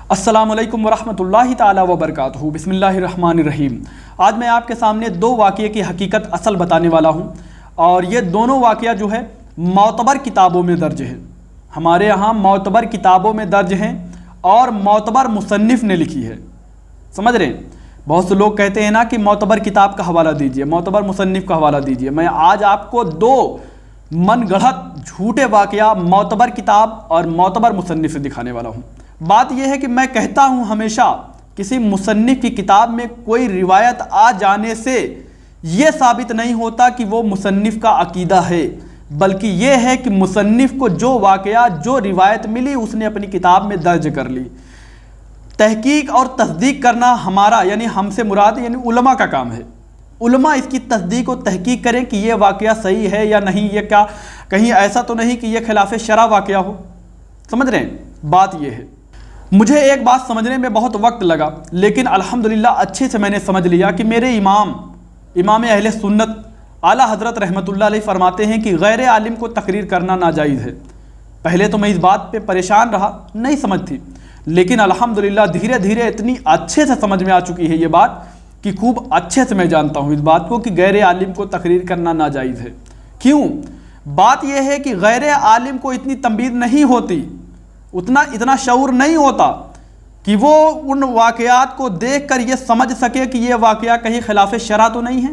السلام علیکم ورحمۃ اللہ تعالی وبرکاتہ۔ بسم اللہ الرحمن الرحیم۔ آج میں آپ کے سامنے دو واقعے کی حقیقت اصل بتانے والا ہوں، اور یہ دونوں واقعہ جو ہے معتبر کتابوں میں درج ہے۔ ہمارے یہاں معتبر کتابوں میں درج ہیں اور معتبر مصنف نے لکھی ہے، سمجھ رہے ہیں؟ بہت سے لوگ کہتے ہیں نا کہ معتبر کتاب کا حوالہ دیجئے، معتبر مصنف کا حوالہ دیجئے۔ میں آج آپ کو دو من گڑھت جھوٹے واقعہ معتبر کتاب اور معتبر مصنف سے دکھانے والا ہوں۔ بات یہ ہے کہ میں کہتا ہوں ہمیشہ کسی مصنف کی کتاب میں کوئی روایت آ جانے سے یہ ثابت نہیں ہوتا کہ وہ مصنف کا عقیدہ ہے، بلکہ یہ ہے کہ مصنف کو جو واقعہ جو روایت ملی اس نے اپنی کتاب میں درج کر لی۔ تحقیق اور تصدیق کرنا ہمارا یعنی ہم سے مراد یعنی علماء کا کام ہے۔ علماء اس کی تصدیق و تحقیق کریں کہ یہ واقعہ صحیح ہے یا نہیں، یہ کیا کہیں ایسا تو نہیں کہ یہ خلاف شرع واقعہ ہو، سمجھ رہے ہیں؟ بات یہ ہے، مجھے ایک بات سمجھنے میں بہت وقت لگا، لیکن الحمدللہ اچھے سے میں نے سمجھ لیا کہ میرے امام اہل سنت اعلیٰ حضرت رحمۃ اللہ علیہ فرماتے ہیں کہ غیر عالم کو تقریر کرنا ناجائز ہے۔ پہلے تو میں اس بات پہ پریشان رہا، نہیں سمجھ تھی، لیکن الحمدللہ دھیرے دھیرے اتنی اچھے سے سمجھ میں آ چکی ہے یہ بات کہ خوب اچھے سے میں جانتا ہوں اس بات کو کہ غیر عالم کو تقریر کرنا ناجائز ہے۔ کیوں؟ بات یہ ہے کہ غیر عالم کو اتنی تنبیہ نہیں ہوتی، اتنا شعور نہیں ہوتا کہ وہ ان واقعات کو دیکھ کر یہ سمجھ سکے کہ یہ واقعہ کہیں خلاف شرع تو نہیں ہے۔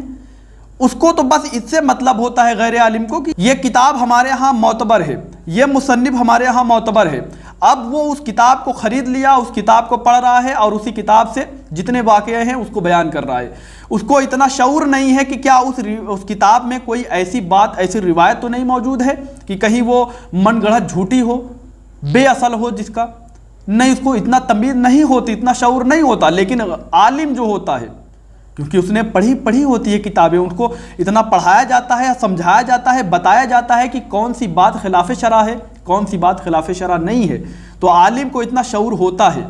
اس کو تو بس اس سے مطلب ہوتا ہے غیر عالم کو کہ یہ کتاب ہمارے ہاں معتبر ہے، یہ مصنف ہمارے ہاں معتبر ہے۔ اب وہ اس کتاب کو خرید لیا، اس کتاب کو پڑھ رہا ہے اور اسی کتاب سے جتنے واقعے ہیں اس کو بیان کر رہا ہے۔ اس کو اتنا شعور نہیں ہے کہ کیا اس کتاب میں کوئی ایسی بات ایسی روایت تو نہیں موجود ہے کہ کہیں وہ من گڑھت جھوٹی ہو، بے اصل ہو، جس کا نہیں، اس کو اتنا تمیز نہیں ہوتی، اتنا شعور نہیں ہوتا۔ لیکن عالم جو ہوتا ہے، کیونکہ اس نے پڑھی ہوتی ہے کتابیں، ان کو اتنا پڑھایا جاتا ہے، سمجھایا جاتا ہے، بتایا جاتا ہے کہ کون سی بات خلاف شرع ہے، کون سی بات خلاف شرع نہیں ہے، تو عالم کو اتنا شعور ہوتا ہے،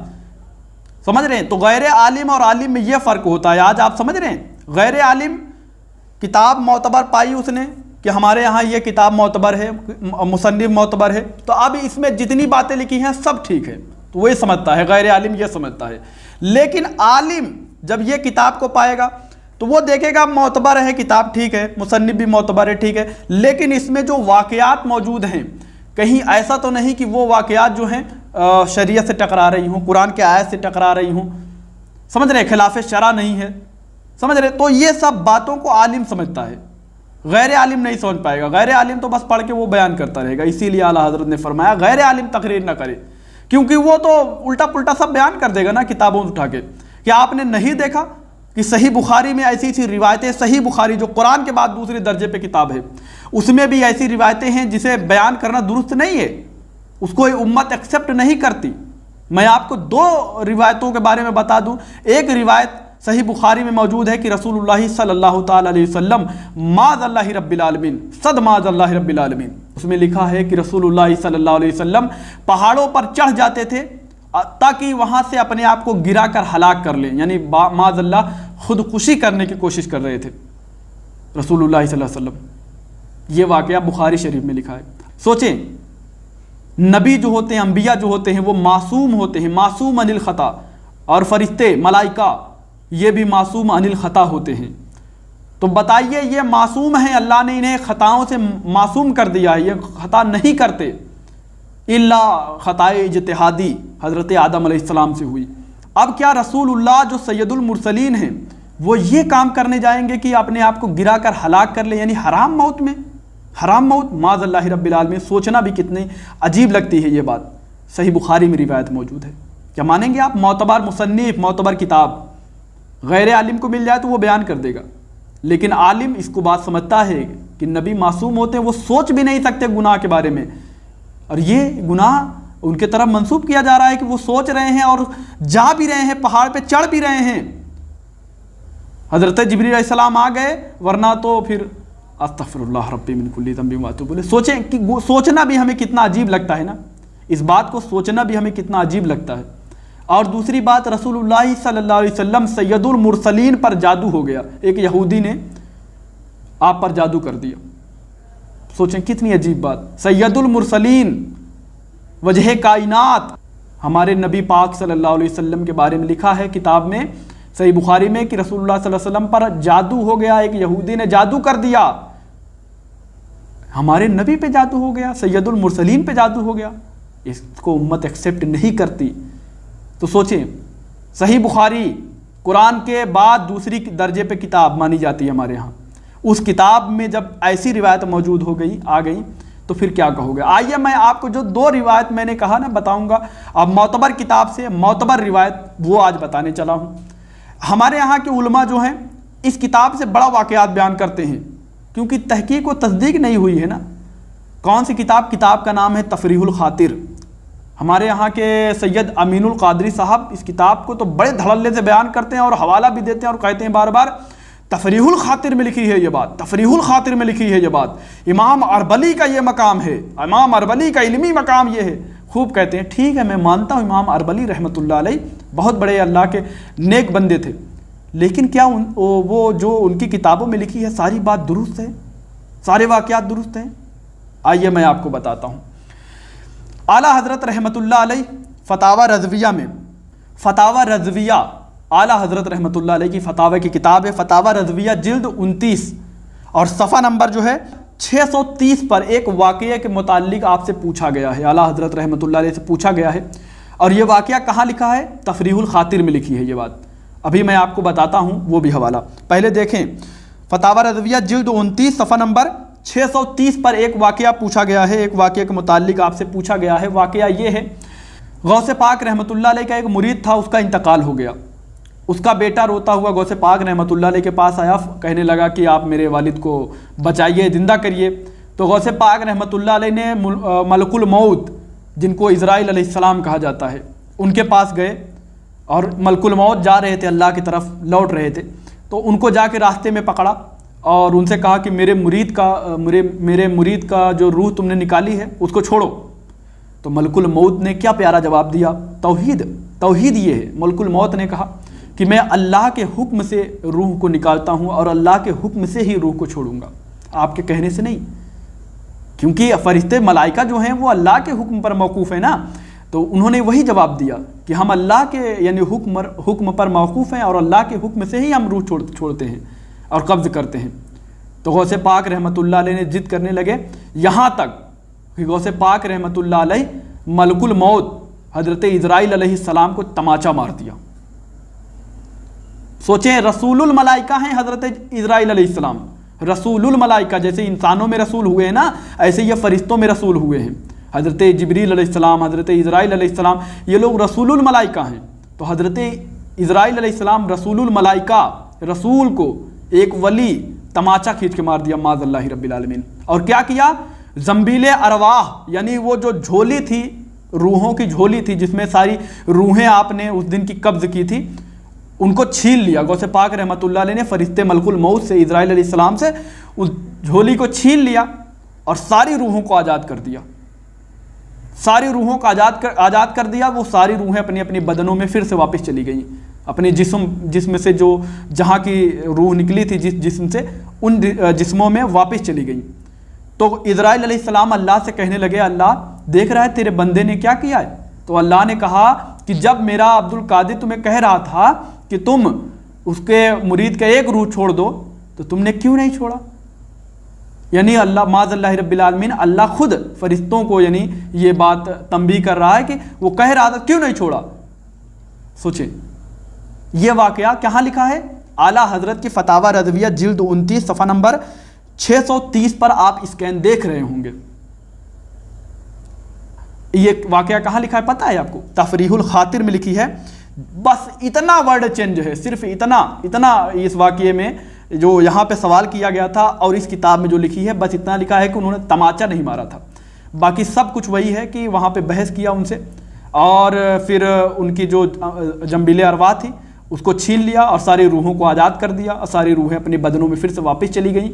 سمجھ رہے ہیں؟ تو غیر عالم اور عالم میں یہ فرق ہوتا ہے۔ آج آپ سمجھ رہے ہیں؟ غیر عالم کتاب معتبر پائی اس نے کہ ہمارے ہاں یہ کتاب معتبر ہے، مصنف معتبر ہے، تو اب اس میں جتنی باتیں لکھی ہیں سب ٹھیک ہے، تو وہ یہ سمجھتا ہے، غیر عالم یہ سمجھتا ہے۔ لیکن عالم جب یہ کتاب کو پائے گا تو وہ دیکھے گا معتبر ہے کتاب، ٹھیک ہے، مصنف بھی معتبر ہے، ٹھیک ہے، لیکن اس میں جو واقعات موجود ہیں کہیں ایسا تو نہیں کہ وہ واقعات جو ہیں شریعت سے ٹکرا رہی ہوں، قرآن کے آیت سے ٹکرا رہی ہوں، سمجھ رہے ہیں؟ خلاف شرع نہیں ہے، سمجھ رہے؟ تو یہ سب باتوں کو عالم سمجھتا ہے، غیر عالم نہیں سمجھ پائے گا۔ غیر عالم تو بس پڑھ کے وہ بیان کرتا رہے گا۔ اسی لیے اعلیٰ حضرت نے فرمایا غیر عالم تقریر نہ کرے، کیونکہ وہ تو الٹا پلٹا سب بیان کر دے گا نا کتابوں سے اٹھا کے۔ کہ آپ نے نہیں دیکھا کہ صحیح بخاری میں ایسی روایتیں، صحیح بخاری جو قرآن کے بعد دوسرے درجے پہ کتاب ہے، اس میں بھی ایسی روایتیں ہیں جسے بیان کرنا درست نہیں ہے، اس کو امت ایکسیپٹ نہیں کرتی۔ میں آپ کو دو روایتوں کے بارے میں بتا دوں۔ ایک روایت صحیح بخاری میں موجود ہے کہ رسول اللہ صلی اللہ تعالی علیہ وسلم معاذ اللہ رب العالمین، صد معاذ اللہ رب العالمین، اس میں لکھا ہے کہ رسول اللہ صلی اللہ علیہ وسلم پہاڑوں پر چڑھ جاتے تھے تاکہ وہاں سے اپنے آپ کو گرا کر ہلاک کر لیں، یعنی معاذ اللہ خودکشی کرنے کی کوشش کر رہے تھے رسول اللہ صلی اللہ علیہ وسلم۔ یہ واقعہ بخاری شریف میں لکھا ہے۔ سوچیں، نبی جو ہوتے ہیں، انبیاء جو ہوتے ہیں، وہ معصوم ہوتے ہیں، معصوم عن الخطا، اور فرشتے ملائکہ یہ بھی معصوم عن الخطا ہوتے ہیں۔ تو بتائیے یہ معصوم ہیں، اللہ نے انہیں خطاؤں سے معصوم کر دیا ہے، یہ خطا نہیں کرتے، الا خطائے اجتہادی حضرت آدم علیہ السلام سے ہوئی۔ اب کیا رسول اللہ جو سید المرسلین ہیں وہ یہ کام کرنے جائیں گے کہ اپنے آپ کو گرا کر ہلاک کر لیں، یعنی حرام موت میں، حرام موت معاذ اللہ رب العالمین؟ سوچنا بھی کتنی عجیب لگتی ہے یہ بات۔ صحیح بخاری میں روایت موجود ہے، کیا مانیں گے آپ؟ معتبر مصنف، معتبر کتاب، غیر عالم کو مل جائے تو وہ بیان کر دے گا، لیکن عالم اس کو بات سمجھتا ہے کہ نبی معصوم ہوتے ہیں، وہ سوچ بھی نہیں سکتے گناہ کے بارے میں، اور یہ گناہ ان کے طرف منسوب کیا جا رہا ہے کہ وہ سوچ رہے ہیں اور جا بھی رہے ہیں، پہاڑ پہ چڑھ بھی رہے ہیں۔ حضرت جبریل علیہ السلام آ گئے، ورنہ تو پھر استغفر اللہ ربی من کل ذنب واتوب الیہ۔ سوچیں کہ سوچنا بھی ہمیں کتنا عجیب لگتا ہے نا، اس بات کو سوچنا بھی ہمیں کتنا عجیب لگتا ہے۔ اور دوسری بات، رسول اللہ صلی اللہ علیہ وسلم سید المرسلین پر جادو ہو گیا، ایک یہودی نے آپ پر جادو کر دیا۔ سوچیں کتنی عجیب بات، سید المرسلین، وجہ کائنات، ہمارے نبی پاک صلی اللہ علیہ وسلم کے بارے میں لکھا ہے کتاب میں صحیح بخاری میں کہ رسول اللہ صلی اللہ علیہ وسلم پر جادو ہو گیا، ایک یہودی نے جادو کر دیا، ہمارے نبی پہ جادو ہو گیا، سید المرسلین پہ جادو ہو گیا، اس کو امت ایکسیپٹ نہیں کرتی۔ تو سوچیں، صحیح بخاری قرآن کے بعد دوسری درجے پہ کتاب مانی جاتی ہے ہمارے ہاں، اس کتاب میں جب ایسی روایت موجود آ گئی تو پھر کیا کہو گے؟ آئیے میں آپ کو جو 2 روایت میں نے کہا نا بتاؤں گا، اب معتبر کتاب سے معتبر روایت وہ آج بتانے چلا ہوں۔ ہمارے یہاں کے علماء جو ہیں اس کتاب سے بڑا واقعات بیان کرتے ہیں، کیونکہ تحقیق و تصدیق نہیں ہوئی ہے نا۔ کون سی کتاب؟ کتاب کا نام ہے تفریح الخاطر۔ ہمارے یہاں کے سید امین القادری صاحب اس کتاب کو تو بڑے دھڑلے سے بیان کرتے ہیں اور حوالہ بھی دیتے ہیں اور کہتے ہیں بار بار تفریح الخاطر میں لکھی ہے یہ بات، تفریح الخاطر میں لکھی ہے یہ بات، امام اربلی کا یہ مقام ہے، امام اربلی کا علمی مقام یہ ہے۔ خوب کہتے ہیں، ٹھیک ہے میں مانتا ہوں امام اربلی رحمۃ اللہ علیہ بہت بڑے اللہ کے نیک بندے تھے، لیکن کیا وہ جو ان کی کتابوں میں لکھی ہے ساری بات درست ہے؟ سارے واقعات درست ہیں؟ آئیے میں آپ کو بتاتا ہوں۔ اعلیٰ حضرت رحمۃ اللہ علیہ فتاوی رضویہ میں، فتاوی رضویہ اعلیٰ حضرت رحمۃ اللہ علیہ کی فتاوی کی کتاب ہے، فتاوی رضویہ جلد 29 اور صفحہ نمبر جو ہے 630 پر ایک واقعے کے متعلق آپ سے پوچھا گیا ہے، اعلیٰ حضرت رحمۃ اللہ علیہ سے پوچھا گیا ہے، اور یہ واقعہ کہاں لکھا ہے؟ تفریح الخاطر میں لکھی ہے یہ بات۔ ابھی میں آپ کو بتاتا ہوں وہ بھی حوالہ، پہلے دیکھیں فتاوی رضویہ جلد 29 صفحہ نمبر 630 پر ایک واقعہ پوچھا گیا ہے، ایک واقعے کے متعلق آپ سے پوچھا گیا ہے۔ واقعہ یہ ہے، غوث پاک رحمۃ اللہ علیہ کا ایک مرید تھا، اس کا انتقال ہو گیا، اس کا بیٹا روتا ہوا غوث پاک رحمۃ اللہ علیہ کے پاس آیا، کہنے لگا کہ آپ میرے والد کو بچائیے، زندہ کریے۔ تو غوث پاک رحمۃ اللہ علیہ نے ملک الموت، جن کو اسرائیل علیہ السلام کہا جاتا ہے، ان کے پاس گئے، اور ملک الموت جا رہے تھے، اللہ کی طرف لوٹ رہے تھے، تو ان کو جا کے راستے میں پکڑا اور ان سے کہا کہ میرے مرید کا جو روح تم نے نکالی ہے اس کو چھوڑو۔ تو ملک الموت نے کیا پیارا جواب دیا، توحید یہ ہے۔ ملک الموت نے کہا کہ میں اللہ کے حکم سے روح کو نکالتا ہوں اور اللہ کے حکم سے ہی روح کو چھوڑوں گا، آپ کے کہنے سے نہیں، کیونکہ فرشتے ملائکہ جو ہیں وہ اللہ کے حکم پر موقوف ہیں نا۔ تو انہوں نے وہی جواب دیا کہ ہم اللہ کے یعنی حکم پر موقوف ہیں اور اللہ کے حکم سے ہی ہم روح چھوڑتے ہیں اور قبض کرتے ہیں۔ تو غوث پاک رحمۃ اللہ علیہ نے ضد کرنے لگے، یہاں تک کہ غوث پاک رحمۃ اللہ علیہ ملک الموت حضرت اسرائیل علیہ السلام کو تماچا مار دیا۔ سوچیں، رسول الملائکہ ہیں حضرت اسرائیل علیہ السلام، رسول الملائکہ، جیسے انسانوں میں رسول ہوئے ہیں نا، ایسے یہ فرشتوں میں رسول ہوئے ہیں۔ حضرت جبریل علیہ السلام، حضرت اسرائیل علیہ السلام، یہ لوگ رسول الملائکہ ہیں۔ تو حضرت اسرائیل علیہ السلام رسول الملائکہ، رسول کو ایک ولی تماچا کھینچ کے مار دیا، معاذ اللہ رب العالمین۔ اور کیا کیا؟ زنبیل ارواح، یعنی وہ جو جھولی تھی، روحوں کی جھولی تھی جس میں ساری روحیں آپ نے اس دن کی قبض کی تھی، ان کو چھین لیا۔ غوث پاک رحمۃ اللہ علیہ نے فرشتے ملک الموت سے، اسرائیل علیہ السلام سے اس جھولی کو چھین لیا اور ساری روحوں کو آزاد کر دیا، ساری روحوں کو آزاد کر دیا۔ وہ ساری روحیں اپنی اپنی بدنوں میں پھر سے واپس چلی گئیں، اپنے جسم سے جو جہاں کی روح نکلی تھی جس جسم سے، ان جسموں میں واپس چلی گئیں۔ تو اسرائیل علیہ السلام اللہ سے کہنے لگے، اللہ دیکھ رہا ہے تیرے بندے نے کیا کیا ہے؟ تو اللہ نے کہا کہ جب میرا عبد القادر تمہیں کہہ رہا تھا کہ تم اس کے مرید کا ایک روح چھوڑ دو تو تم نے کیوں نہیں چھوڑا؟ یعنی اللہ معاذ اللہ رب العالمین، اللہ خود فرشتوں کو یعنی یہ بات تنبیہ کر رہا ہے کہ وہ کہہ رہا تھا کیوں نہیں چھوڑا۔ سوچیں، یہ واقعہ کہاں لکھا ہے؟ اعلیٰ حضرت کی فتاوی رضویہ جلد 29 صفحہ نمبر 630 پر آپ اسکین دیکھ رہے ہوں گے۔ یہ واقعہ کہاں لکھا ہے پتہ ہے آپ کو؟ تفریح الخاطر میں لکھی ہے۔ بس اتنا ورڈ چینج ہے، صرف اتنا اس واقعے میں جو یہاں پہ سوال کیا گیا تھا اور اس کتاب میں جو لکھی ہے، بس اتنا لکھا ہے کہ انہوں نے تماچا نہیں مارا تھا، باقی سب کچھ وہی ہے کہ وہاں پہ بحث کیا ان سے، اور پھر ان کی جو جنبیل ارواح تھی اس کو چھین لیا اور ساری روحوں کو آزاد کر دیا، اور ساری روحیں اپنے بدنوں میں پھر سے واپس چلی گئیں۔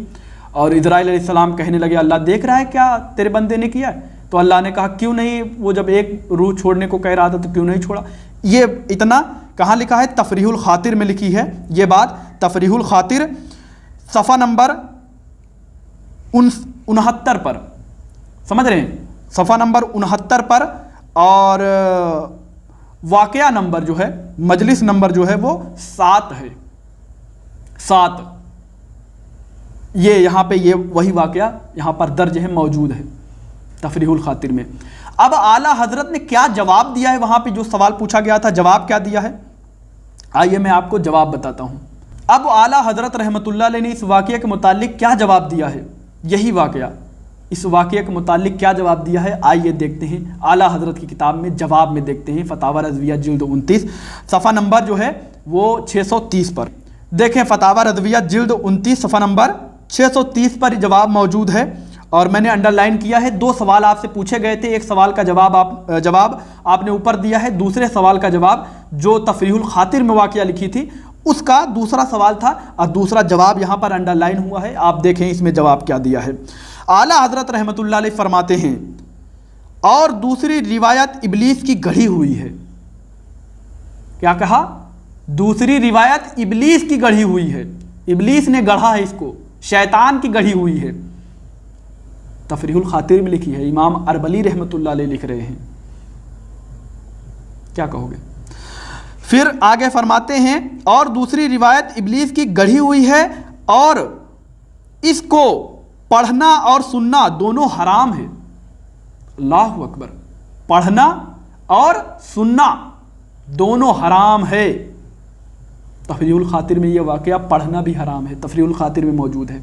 اور اسرائیل علیہ السلام کہنے لگے، اللہ دیکھ رہا ہے کیا تیرے بندے نے کیا ہے؟ تو اللہ نے کہا کیوں نہیں، وہ جب ایک روح چھوڑنے کو کہہ رہا تھا تو کیوں نہیں چھوڑا؟ یہ اتنا کہاں لکھا ہے؟ تفریح الخاطر میں لکھی ہے یہ بات۔ تفریح الخاطر صفحہ نمبر 69 پر، سمجھ رہے ہیں؟ صفحہ نمبر 69 پر اور واقعہ نمبر جو ہے, مجلس نمبر جو ہے وہ 7 ہے, 7. یہ یہاں پہ یہ وہی واقعہ یہاں پر درج ہے, موجود ہے تفریح الخاطر میں. اب اعلیٰ حضرت نے کیا جواب دیا ہے, وہاں پہ جو سوال پوچھا گیا تھا جواب کیا دیا ہے, آئیے میں آپ کو جواب بتاتا ہوں. اب اعلیٰ حضرت رحمۃ اللہ علیہ نے اس واقعے کے متعلق کیا جواب دیا ہے, یہی واقعہ اس واقعے کے متعلق کیا جواب دیا ہے, آئیے دیکھتے ہیں. اعلیٰ حضرت کی کتاب میں جواب میں دیکھتے ہیں, فتاوی رضویہ جلد 29 صفحہ نمبر جو ہے وہ 630 پر. دیکھیں فتاوی رضویہ جلد 29 صفحہ نمبر 630 پر جواب موجود ہے, اور میں نے انڈر لائن کیا ہے. 2 سوال آپ سے پوچھے گئے تھے, ایک سوال کا جواب آپ نے اوپر دیا ہے, دوسرے سوال کا جواب جو تفریح الخاطر میں واقعہ لکھی تھی اس کا دوسرا سوال تھا, اور دوسرا جواب یہاں پر انڈر لائن ہوا ہے. آپ دیکھیں اس میں جواب کیا دیا ہے. اعلیٰ حضرت رحمۃ اللہ علیہ فرماتے ہیں, اور دوسری روایت ابلیس کی گڑھی ہوئی ہے. کیا کہا؟ دوسری روایت ابلیس کی گڑھی ہوئی ہے, ابلیس نے گڑھا ہے اس کو, شیطان کی گڑھی ہوئی ہے. تفریح الخاطر میں لکھی ہے, امام اربلی رحمۃ اللہ علیہ لکھ رہے ہیں. کیا کہو گے؟ پھر آگے فرماتے ہیں, اور دوسری روایت ابلیس کی گڑھی ہوئی ہے, اور اس کو پڑھنا اور سننا دونوں حرام ہے. اللہ اکبر, پڑھنا اور سننا دونوں حرام ہے. تفریح الخاطر میں یہ واقعہ پڑھنا بھی حرام ہے, تفریح الخاطر میں موجود ہے.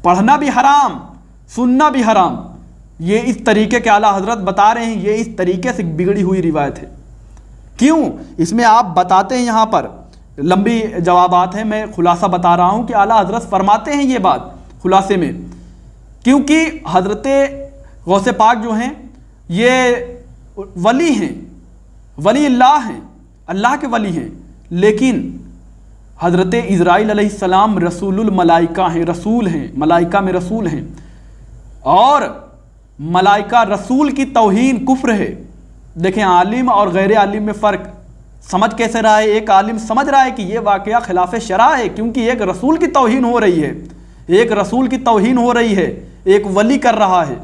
پڑھنا بھی حرام, سننا بھی حرام. یہ اس طریقے کے اعلیٰ حضرت بتا رہے ہیں, یہ اس طریقے سے بگڑی ہوئی روایت ہے. کیوں؟ اس میں آپ بتاتے ہیں, یہاں پر لمبی جوابات ہیں, میں خلاصہ بتا رہا ہوں کہ اعلیٰ حضرت فرماتے ہیں یہ بات خلاصے میں, کیونکہ حضرت غوث پاک جو ہیں یہ ولی ہیں, ولی اللہ ہیں, اللہ کے ولی ہیں, لیکن حضرت اسرائیل علیہ السلام رسول الملائکہ ہیں, رسول ہیں, ملائکہ میں رسول ہیں, اور ملائکہ رسول کی توہین کفر ہے. دیکھیں عالم اور غیر عالم میں فرق سمجھ کیسے رہا ہے. ایک عالم سمجھ رہا ہے کہ یہ واقعہ خلاف شرع ہے, کیونکہ ایک رسول کی توہین ہو رہی ہے, ایک رسول کی توہین ہو رہی ہے, ایک ولی کر رہا ہے.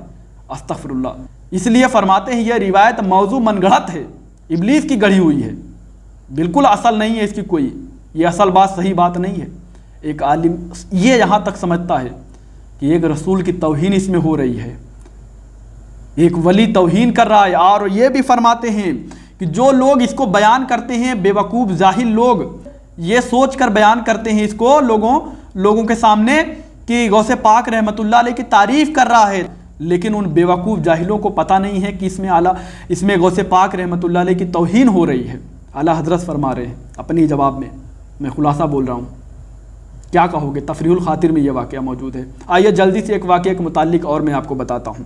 استغفر اللہ. اس لیے فرماتے ہیں یہ روایت موضوع من گھڑت ہے, ابلیس کی گڑھی ہوئی ہے, بالکل اصل نہیں ہے اس کی کوئی, یہ اصل بات صحیح بات نہیں ہے. ایک عالم یہ یہاں تک سمجھتا ہے کہ ایک رسول کی توہین اس میں ہو رہی ہے, ایک ولی توہین کر رہا ہے. اور یہ بھی فرماتے ہیں کہ جو لوگ اس کو بیان کرتے ہیں, بے وقوف جاہل لوگ یہ سوچ کر بیان کرتے ہیں اس کو لوگوں کے سامنے کہ غوث پاک رحمۃ اللہ علیہ کی تعریف کر رہا ہے, لیکن ان بے وقوف جاہلوں کو پتہ نہیں ہے کہ اس میں غوث پاک رحمۃ اللہ علیہ کی توہین ہو رہی ہے. اعلیٰ حضرت فرما رہے ہیں اپنی جواب میں خلاصہ بول رہا ہوں. کیا کہو گے؟ تفریح الخاطر میں یہ واقعہ موجود ہے. آئیے جلدی سے ایک واقعے کے متعلق اور میں آپ کو بتاتا ہوں.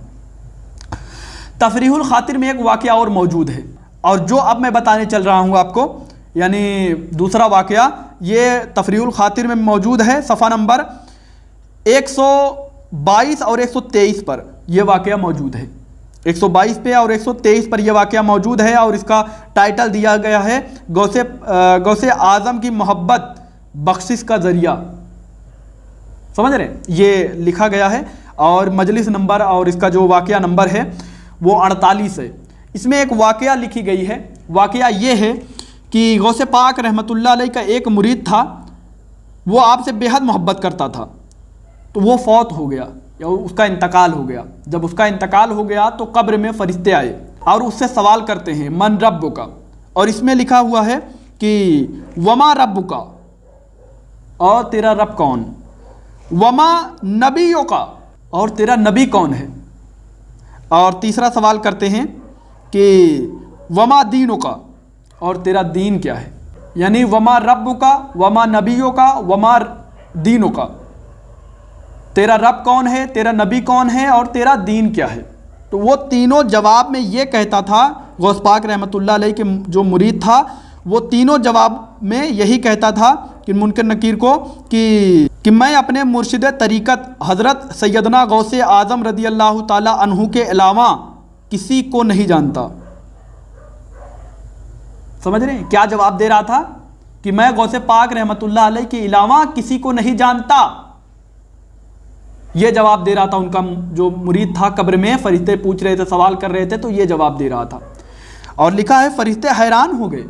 تفریح الخاطر میں ایک واقعہ اور موجود ہے, اور جو اب میں بتانے چل رہا ہوں آپ کو, یعنی دوسرا واقعہ یہ تفریح الخاطر میں موجود ہے, صفحہ نمبر 122 اور 123 پر یہ واقعہ موجود ہے. 122 پہ اور 123 پر یہ واقعہ موجود ہے, اور اس کا ٹائٹل دیا گیا ہے غوث اعظم کی محبت بخشش کا ذریعہ. سمجھ رہے ہیں؟ یہ لکھا گیا ہے, اور مجلس نمبر اور اس کا جو واقعہ نمبر ہے وہ 48 ہے. اس میں ایک واقعہ لکھی گئی ہے. واقعہ یہ ہے کہ غوث پاک رحمۃ اللہ علیہ کا ایک مرید تھا, وہ آپ سے بے حد محبت کرتا تھا, تو وہ فوت ہو گیا یا اس کا انتقال ہو گیا. جب اس کا انتقال ہو گیا تو قبر میں فرشتے آئے اور اس سے سوال کرتے ہیں من رب کا, اور اس میں لکھا ہوا ہے کہ وما رب کا, اور تیرا رب کون, وما نبیوں کا, اور تیرا نبی کون ہے. اور تیسرا سوال کرتے ہیں کہ وما دینوں کا, اور تیرا دین کیا ہے. یعنی وما رب کا, وما نبیوں کا, وما دینوں کا, تیرا رب کون ہے, تیرا نبی کون ہے, اور تیرا دین کیا ہے. تو وہ تینوں جواب میں یہ کہتا تھا, غوث پاک رحمۃ اللہ علیہ کے جو مرید تھا وہ تینوں جواب میں یہی کہتا تھا کہ منکر نکیر کو کہ میں اپنے مرشد طریقت حضرت سیدنا غوث اعظم رضی اللہ تعالی عنہ کے علاوہ کسی کو نہیں جانتا. سمجھ رہے ہیں کیا جواب دے رہا تھا؟ کہ میں غوث پاک رحمۃ اللہ علیہ کے علاوہ کسی کو نہیں جانتا. یہ جواب دے رہا تھا ان کا جو مرید تھا. قبر میں فرشتے پوچھ رہے تھے, سوال کر رہے تھے, تو یہ جواب دے رہا تھا. اور لکھا ہے فرشتے حیران ہو گئے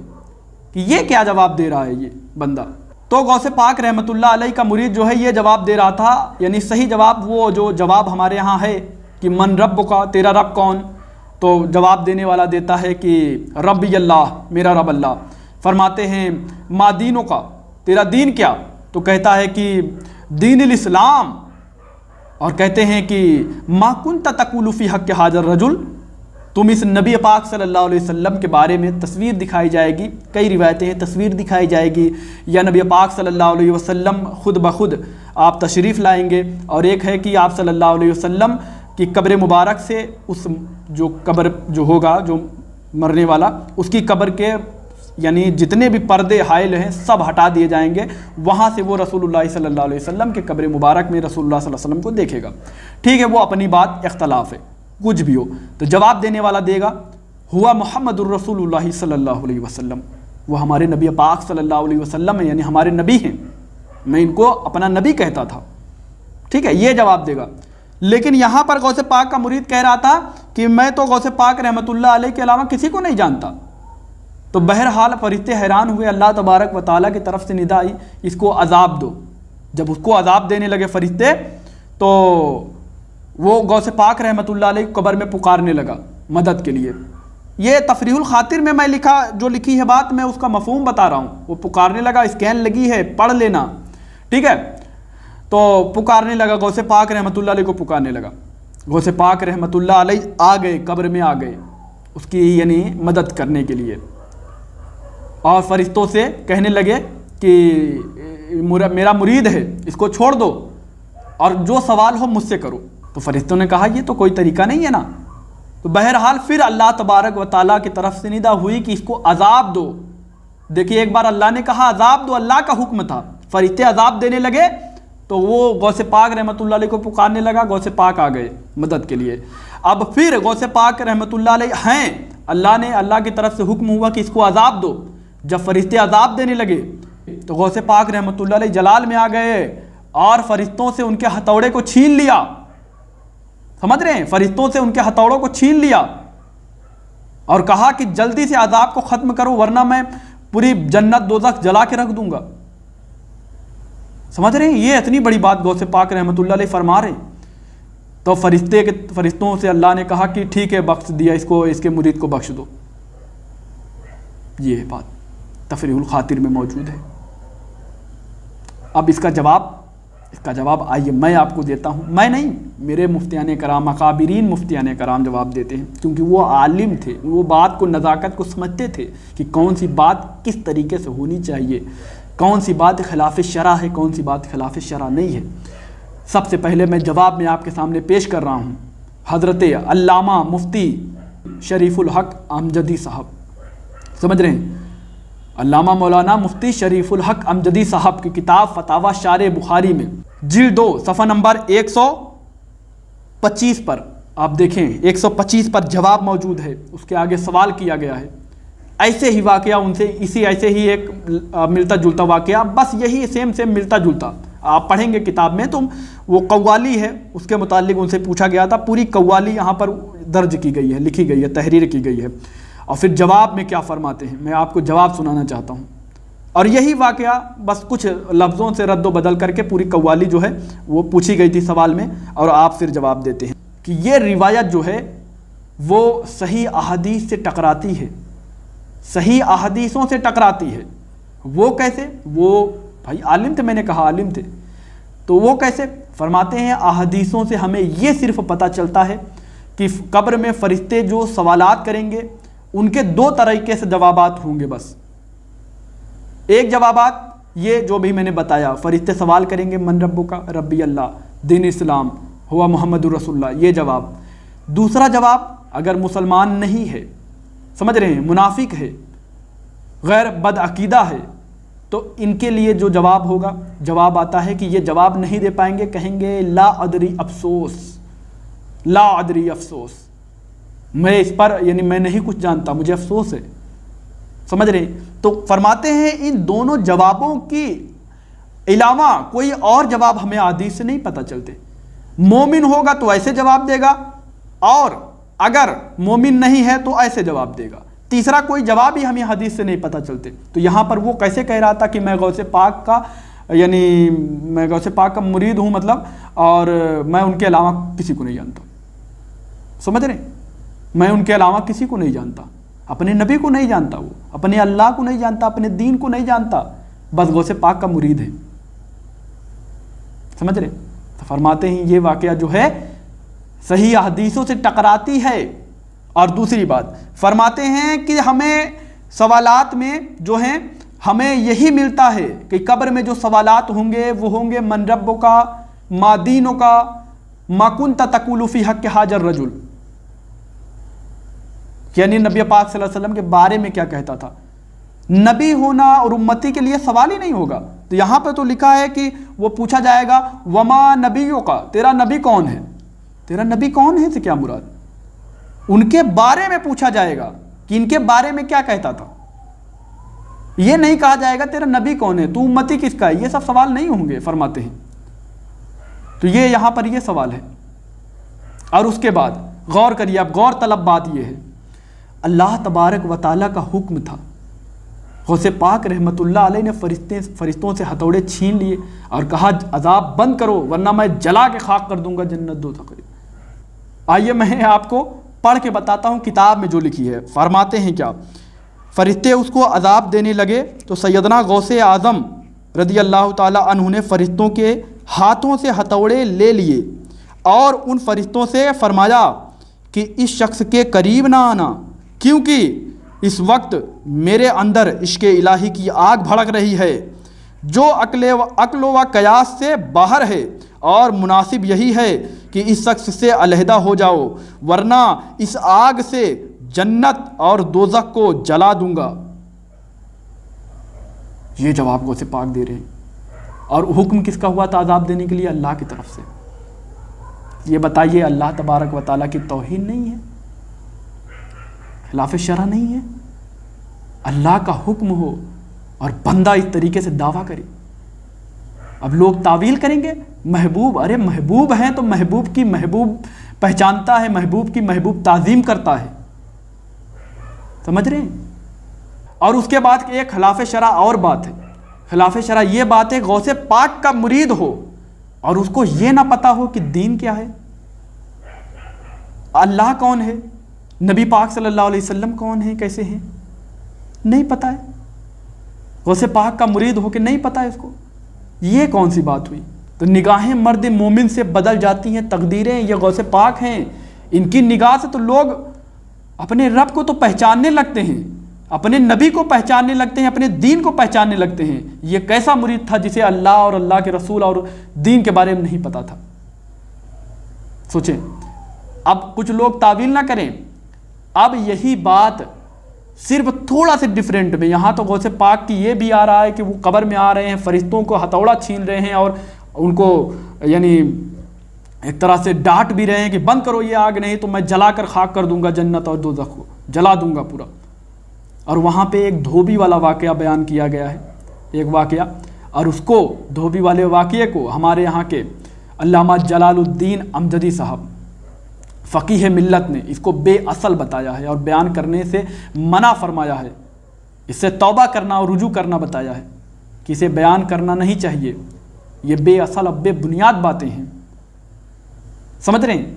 کہ یہ کیا جواب دے رہا ہے یہ بندہ. تو غوث پاک رحمۃ اللہ علیہ کا مرید جو ہے یہ جواب دے رہا تھا، یعنی صحیح جواب وہ جو جواب ہمارے ہاں ہے کہ من رب کا، تیرا رب کون؟ تو جواب دینے والا دیتا ہے کہ ربی اللہ، میرا رب اللہ. فرماتے ہیں ما دینوں کا، تیرا دین کیا؟ تو کہتا ہے کہ دین الاسلام. اور کہتے ہیں کہ ما کنت تقول فی حق ھذا الرجل، تم اس نبی پاک صلی اللہ علیہ وسلم کے بارے میں تصویر دکھائی جائے گی، کئی روایتیں ہیں تصویر دکھائی جائے گی، یا نبی پاک صلی اللہ علیہ وسلم خود بخود آپ تشریف لائیں گے، اور ایک ہے کہ آپ صلی اللہ علیہ وسلم کی قبر مبارک سے اس جو قبر جو ہوگا جو مرنے والا، اس کی قبر کے یعنی جتنے بھی پردے حائل ہیں سب ہٹا دیے جائیں گے، وہاں سے وہ رسول اللہ صلی اللہ علیہ وسلم کے قبر مبارک میں رسول اللہ صلی اللہ علیہ وسلم کو دیکھے گا. ٹھیک ہے، وہ اپنی بات اختلاف ہے، کچھ بھی ہو. تو جواب دینے والا دے گا ہوا محمد الرسول اللہ صلی اللہ علیہ وسلم، وہ ہمارے نبی پاک صلی اللہ علیہ وسلم ہیں، یعنی ہمارے نبی ہیں، میں ان کو اپنا نبی کہتا تھا. ٹھیک ہے، یہ جواب دے گا. لیکن یہاں پر غوث پاک کا مرید کہہ رہا تھا کہ میں تو غوث پاک رحمۃ اللہ علیہ کے علاوہ کسی کو نہیں جانتا. تو بہرحال فرشتے حیران ہوئے، اللہ تبارک و تعالیٰ کی طرف سے ندا آئی اس کو عذاب دو. جب اس کو عذاب دینے لگے فرشتے تو وہ غوث پاک رحمۃ اللہ علیہ قبر میں پکارنے لگا مدد کے لیے. یہ تفریح الخاطر میں جو لکھی ہے بات، میں اس کا مفہوم بتا رہا ہوں. وہ پکارنے لگا، اسکین لگی ہے، پڑھ لینا. ٹھیک ہے، تو پکارنے لگا، غوث پاک رحمۃ اللہ علیہ کو پکارنے لگا. غوث پاک رحمۃ اللہ علیہ آ گئے، قبر میں آ گئے اس کی یعنی مدد کرنے کے لیے، اور فرشتوں سے کہنے لگے کہ میرا مرید ہے، اس کو چھوڑ دو اور جو سوال ہو مجھ سے کرو. تو فرشتوں نے کہا یہ تو کوئی طریقہ نہیں ہے نا. تو بہرحال پھر اللہ تبارک و تعالیٰ کی طرف سے ندا ہوئی کہ اس کو عذاب دو. دیکھیے ایک بار اللہ نے کہا عذاب دو، اللہ کا حکم تھا، فرشتے عذاب دینے لگے تو وہ غوث پاک رحمۃ اللہ علیہ کو پکارنے لگا، غوث پاک آ گئے مدد کے لیے. اب پھر غوث پاک رحمۃ اللہ علیہ ہیں، اللہ کی طرف سے حکم ہوا کہ اس کو عذاب دو. جب فرشتے عذاب دینے لگے تو غوث پاک رحمۃ اللہ علیہ جلال میں آ گئے اور فرشتوں سے ان کے ہتھوڑے کو چھین لیا. سمجھ رہے ہیں، فرشتوں سے ان کے ہتھوڑوں کو چھین لیا اور کہا کہ جلدی سے عذاب کو ختم کرو ورنہ میں پوری جنت دوزخ جلا کے رکھ دوں گا. سمجھ رہے ہیں، یہ اتنی بڑی بات غوث پاک رحمۃ اللہ علیہ فرما رہے ہیں. تو فرشتوں سے اللہ نے کہا کہ ٹھیک ہے بخش دیا اس کو، اس کے مرید کو بخش دو. یہ بات تفریح الخاطر میں موجود ہے. اب اس کا جواب آئیے میں آپ کو دیتا ہوں. میں نہیں، میرے مفتیان کرام، اکابرین مفتیان کرام جواب دیتے ہیں، کیونکہ وہ عالم تھے، وہ بات کو نزاکت کو سمجھتے تھے کہ کون سی بات کس طریقے سے ہونی چاہیے، کون سی بات خلاف شرع ہے، کون سی بات خلاف شرع نہیں ہے. سب سے پہلے میں جواب میں آپ کے سامنے پیش کر رہا ہوں حضرت علامہ مفتی شریف الحق امجدی صاحب. سمجھ رہے ہیں، علامہ مولانا مفتی شریف الحق امجدی صاحب کی کتاب فتاوی شارح بخاری میں جلد 2 صفحہ نمبر 125 پر آپ دیکھیں، 125 پر جواب موجود ہے. اس کے آگے سوال کیا گیا ہے، ایسے ہی واقعہ ان سے ایسے ہی ایک ملتا جلتا واقعہ، بس یہی سیم ملتا جلتا آپ پڑھیں گے کتاب میں. تو وہ قوالی ہے، اس کے متعلق ان سے پوچھا گیا تھا، پوری قوالی یہاں پر درج کی گئی ہے، لکھی گئی ہے، تحریر کی گئی ہے. اور پھر جواب میں کیا فرماتے ہیں، میں آپ کو جواب سنانا چاہتا ہوں. اور یہی واقعہ بس کچھ لفظوں سے رد و بدل کر کے پوری قوالی جو ہے وہ پوچھی گئی تھی سوال میں، اور آپ پھر جواب دیتے ہیں کہ یہ روایت جو ہے وہ صحیح احادیث سے ٹکراتی ہے، صحیح احادیثوں سے ٹکراتی ہے. وہ کیسے؟ وہ بھائی عالم تھے، میں نے کہا عالم تھے، تو وہ کیسے؟ فرماتے ہیں احادیثوں سے ہمیں یہ صرف پتہ چلتا ہے کہ قبر میں فرشتے جو سوالات کریں گے ان کے 2 طریقے سے جوابات ہوں گے. بس ایک جوابات یہ جو بھی میں نے بتایا، فرشتے سوال کریں گے من ربو کا، ربی اللہ، دین اسلام، ہوا محمد الرسول اللہ، یہ جواب. دوسرا جواب اگر مسلمان نہیں ہے، سمجھ رہے ہیں، منافق ہے، غیر بد عقیدہ ہے، تو ان کے لیے جو جواب ہوگا، جواب آتا ہے کہ یہ جواب نہیں دے پائیں گے، کہیں گے لا ادری افسوس، لا ادری افسوس، میں اس پر یعنی میں نہیں کچھ جانتا، مجھے افسوس ہے. سمجھ رہے ہیں؟ تو فرماتے ہیں ان دونوں جوابوں کی علاوہ کوئی اور جواب ہمیں حدیث سے نہیں پتہ چلتے. مومن ہوگا تو ایسے جواب دے گا، اور اگر مومن نہیں ہے تو ایسے جواب دے گا. تیسرا کوئی جواب ہی ہمیں حدیث سے نہیں پتہ چلتے. تو یہاں پر وہ کیسے کہہ رہا تھا کہ میں غوث پاک کا میں غوث پاک کا مرید ہوں مطلب، اور میں ان کے علاوہ کسی کو نہیں جانتا. سمجھ رہے ہیں؟ میں ان کے علاوہ کسی کو نہیں جانتا، اپنے نبی کو نہیں جانتا، وہ اپنے اللہ کو نہیں جانتا، اپنے دین کو نہیں جانتا، بس غوث پاک کا مرید ہے. سمجھ رہے ہیں؟ تو فرماتے ہیں یہ واقعہ جو ہے صحیح حدیثوں سے ٹکراتی ہے. اور دوسری بات فرماتے ہیں کہ ہمیں سوالات میں جو ہیں ہمیں یہی ملتا ہے کہ قبر میں جو سوالات ہوں گے وہ ہوں گے من ربک کا، ما دینک کا، ما کنت تقول فی حق ھذا الرجل، یعنی نبی پاک صلی اللہ علیہ وسلم کے بارے میں کیا کہتا تھا. نبی ہونا اور امتی کے لیے سوال ہی نہیں ہوگا. تو یہاں پہ تو لکھا ہے کہ وہ پوچھا جائے گا وما نبیک کا، تیرا نبی کون ہے؟ تیرا نبی کون ہے سے کیا مراد؟ ان کے بارے میں پوچھا جائے گا کہ ان کے بارے میں کیا کہتا تھا. یہ نہیں کہا جائے گا تیرا نبی کون ہے، تو امتی کس کا ہے. یہ سب سوال نہیں ہوں گے فرماتے ہیں. تو یہ یہاں پر یہ سوال ہے. اور اس کے بعد غور کریے، اب غور طلب بات یہ ہے، اللہ تبارک و تعالیٰ کا حکم تھا. غوث پاک رحمۃ اللہ علیہ نے فرشتوں سے ہتھوڑے چھین لیے اور کہا عذاب بند کرو ورنہ میں جلا کے خاک کر دوں گا جنت دو تقریب. آئیے میں آپ کو پڑھ کے بتاتا ہوں کتاب میں جو لکھی ہے. فرماتے ہیں کیا، فرشتے اس کو عذاب دینے لگے تو سیدنا غوث اعظم رضی اللہ تعالیٰ عنہ نے فرشتوں کے ہاتھوں سے ہتھوڑے لے لیے اور ان فرشتوں سے فرمایا کہ اس شخص کے قریب نہ آنا، کیونکہ اس وقت میرے اندر عشق الہی کی آگ بھڑک رہی ہے جو عقل و قیاس سے باہر ہے، اور مناسب یہی ہے کہ اس شخص سے علیحدہ ہو جاؤ ورنہ اس آگ سے جنت اور دوزخ کو جلا دوں گا. یہ جواب غوث پاک دے رہے ہیں. اور حکم کس کا ہوا تھا عذاب دینے کے لیے؟ اللہ کی طرف سے. یہ بتائیے اللہ تبارک و تعالیٰ کی توہین نہیں ہے؟ خلاف شرع نہیں ہے؟ اللہ کا حکم ہو اور بندہ اس طریقے سے دعویٰ کرے. اب لوگ تعویل کریں گے محبوب، ارے محبوب ہیں تو محبوب کی محبوب پہچانتا ہے، محبوب کی محبوب تعظیم کرتا ہے. سمجھ رہے ہیں؟ اور اس کے بعد ایک خلاف شرع اور بات ہے. خلاف شرع یہ بات ہے غوث پاک کا مرید ہو اور اس کو یہ نہ پتا ہو کہ دین کیا ہے، اللہ کون ہے، نبی پاک صلی اللہ علیہ وسلم کون ہیں، کیسے ہیں، نہیں پتا ہے. غوث پاک کا مرید ہو کہ نہیں پتا ہے اس کو. یہ کون سی بات ہوئی؟ تو نگاہیں مرد مومن سے بدل جاتی ہیں تقدیریں. یہ غوث پاک ہیں، ان کی نگاہ سے تو لوگ اپنے رب کو تو پہچاننے لگتے ہیں، اپنے نبی کو پہچاننے لگتے ہیں، اپنے دین کو پہچاننے لگتے ہیں. یہ کیسا مرید تھا جسے اللہ اور اللہ کے رسول اور دین کے بارے میں نہیں پتا تھا؟ سوچیں. اب کچھ لوگ تعویل نہ کریں. اب یہی بات صرف تھوڑا سے ڈیفرنٹ میں، یہاں تو غوث پاک کی یہ بھی آ رہا ہے کہ وہ قبر میں آ رہے ہیں، فرشتوں کو ہتھوڑا چھین رہے ہیں اور ان کو یعنی ایک طرح سے ڈانٹ بھی رہے ہیں کہ بند کرو یہ آگ، نہیں تو میں جلا کر خاک کر دوں گا جنت اور دوزخ کو جلا دوں گا پورا. اور وہاں پہ ایک دھوبی والا واقعہ بیان کیا گیا ہے، ایک واقعہ، اور اس کو دھوبی والے واقعے کو ہمارے یہاں کے علامہ جلال الدین امجدی صاحب فقیہ ملت نے اس کو بے اصل بتایا ہے اور بیان کرنے سے منع فرمایا ہے. اس سے توبہ کرنا اور رجوع کرنا بتایا ہے کہ اسے بیان کرنا نہیں چاہیے. یہ بے اصل اور بے بنیاد باتیں ہیں. سمجھ رہے ہیں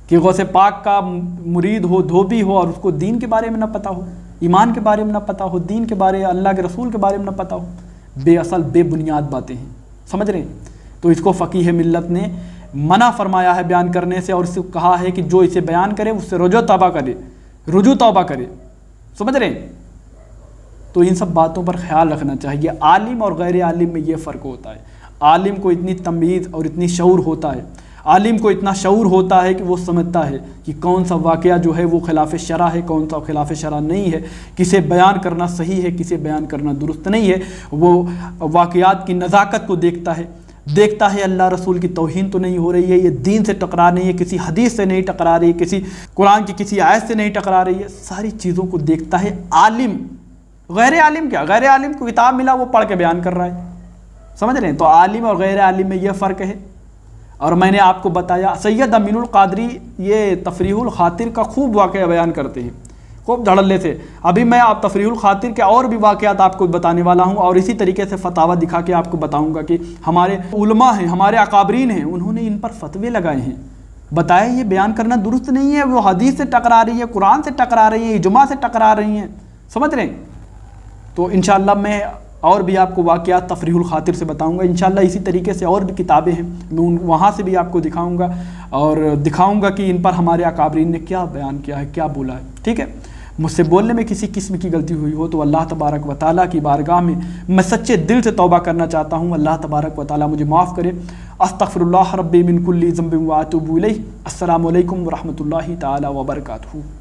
کہ غوث پاک کا مرید ہو، دھوبی ہو اور اس کو دین کے بارے میں نہ پتا ہو، ایمان کے بارے میں نہ پتا ہو، دین کے بارے اللہ کے رسول کے بارے میں نہ پتا ہو. بے اصل بے بنیاد باتیں ہیں. سمجھ رہے ہیں؟ تو اس کو فقیہ ملت نے منع فرمایا ہے بیان کرنے سے، اور اس سے کہا ہے کہ جو اسے بیان کرے اس سے رجوع توبہ کرے. سمجھ رہے ہیں؟ تو ان سب باتوں پر خیال رکھنا چاہیے. عالم اور غیر عالم میں یہ فرق ہوتا ہے. عالم کو اتنی تمیز اور اتنی شعور ہوتا ہے، عالم کو اتنا شعور ہوتا ہے کہ وہ سمجھتا ہے کہ کون سا واقعہ جو ہے وہ خلاف شرع ہے، کون سا خلاف شرع نہیں ہے، کسے بیان کرنا صحیح ہے، کسے بیان کرنا درست نہیں ہے. وہ واقعات کی نزاکت کو دیکھتا ہے اللہ رسول کی توہین تو نہیں ہو رہی ہے، یہ دین سے ٹکرا نہیں ہے، کسی حدیث سے نہیں ٹکرا رہی ہے، کسی قرآن کی کسی آیت سے نہیں ٹکرا رہی ہے. ساری چیزوں کو دیکھتا ہے عالم. غیر عالم کیا؟ غیر عالم کو کتاب ملا وہ پڑھ کے بیان کر رہا ہے. سمجھ رہے ہیں؟ تو عالم اور غیر عالم میں یہ فرق ہے. اور میں نے آپ کو بتایا سید امین القادری یہ تفریح الخاطر کا خوب واقعہ بیان کرتے ہیں. خوب دھڑلے سے۔ ابھی میں آپ تفریح الخاطر کے اور بھی واقعات آپ کو بتانے والا ہوں، اور اسی طریقے سے فتاوی دکھا کے آپ کو بتاؤں گا کہ ہمارے علماء ہیں، ہمارے اکابرین ہیں، انہوں نے ان پر فتوے لگائے ہیں، بتائے یہ بیان کرنا درست نہیں ہے، وہ حدیث سے ٹکرا رہی ہے، قرآن سے ٹکرا رہی ہے، اجماع سے ٹکرا رہی ہیں، سمجھ رہے ہیں؟ تو انشاءاللہ میں اور بھی آپ کو واقعات تفریح الخاطر سے بتاؤں گا انشاءاللہ۔ اسی طریقے سے اور بھی کتابیں ہیں، میں وہاں سے بھی آپ کو دکھاؤں گا اور دکھاؤں گا کہ ان پر ہمارے اکابرین نے کیا بیان کیا ہے، کیا بولا ہے، ٹھیک ہے؟ مجھ سے بولنے میں کسی قسم کی غلطی ہوئی ہو تو اللہ تبارک و تعالیٰ کی بارگاہ میں سچے دل سے توبہ کرنا چاہتا ہوں، اللہ تبارک و تعالیٰ مجھے معاف کرے۔ استغفر اللہ ربی من کل ذنب و اتوب الیہ۔ السلام علیکم ورحمۃ اللہ تعالیٰ وبرکاتہ۔